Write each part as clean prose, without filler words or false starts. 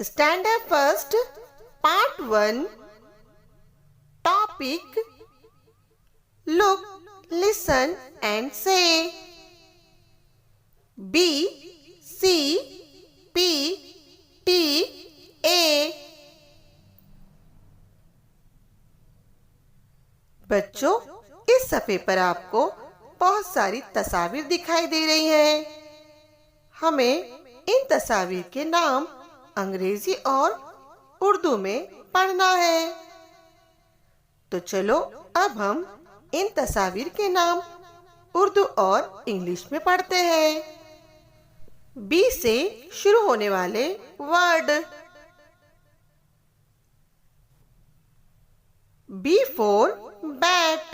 Standard first, part 1, topic, look, listen and say. B, C, P, T, A. बच्चों, इस सफ़े पर आपको बहुत सारी तस्वीर दिखाई दे रही हैं। हमें इन तस्वीर के नाम अंग्रेजी और उर्दू में पढ़ना है। तो चलो अब हम इन तस्वीर के नाम उर्दू और इंग्लिश में पढ़ते हैं। बी से शुरू होने वाले word. B for bat,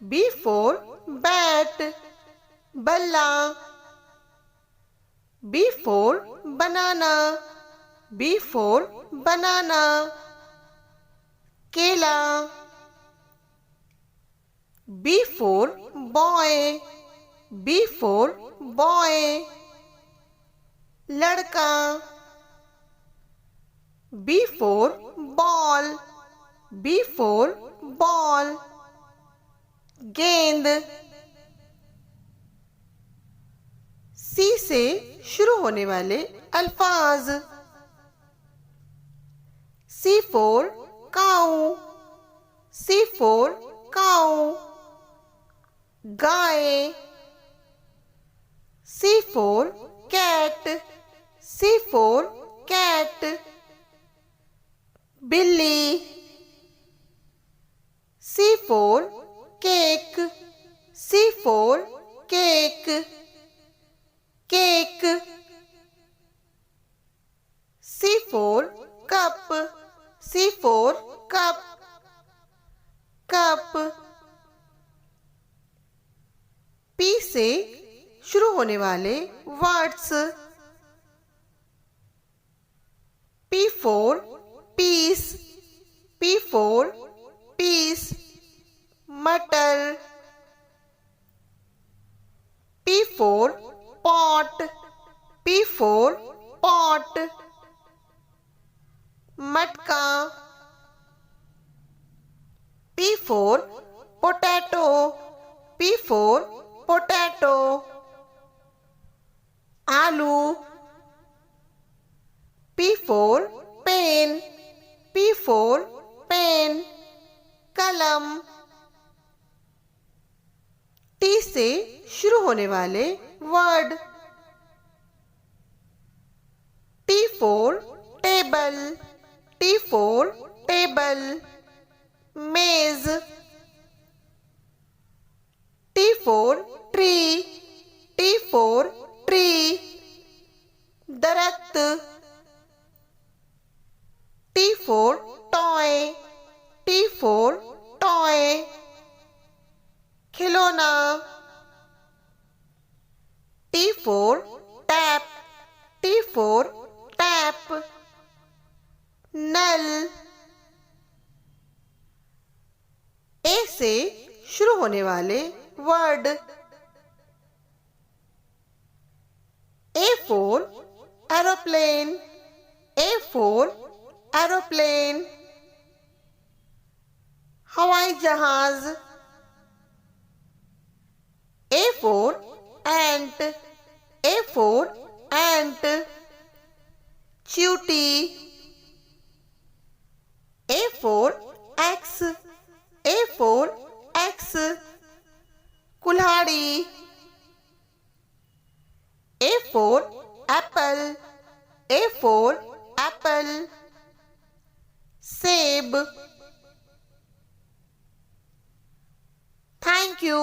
B for bat, बल्ला। B for banana, B for banana, केला। B for boy, B for boy, लड़का। B for ball, B for ball, गेंद। C से शुरू होने वाले अल्फाज। C for cow, C for cow, guy. C for cat, C for cat, बिल्ली। C for cake, C for cake, cake। C for cup, C for cup, cup। P से शुरू होने वाले words. P for peace, P for peace, मटर। P for pot, P for pot, मटका। P for potato, P for potato, आलू। P for pen, P for pen, कलम। T से शुरू होने वाले word. T for table, T for table, मेज। T for tree, T for tree, दरख्त। T for toy, T for toy, खिलौना। T for tap, T for tap, नल। A से शुरू होने वाले word. A for aeroplane, A for aeroplane, हवाई जहाज। A for ant, A for ant, चींटी। A for X, A for X, कुल्हाड़ी। A for apple, A for apple, सेब। Thank you.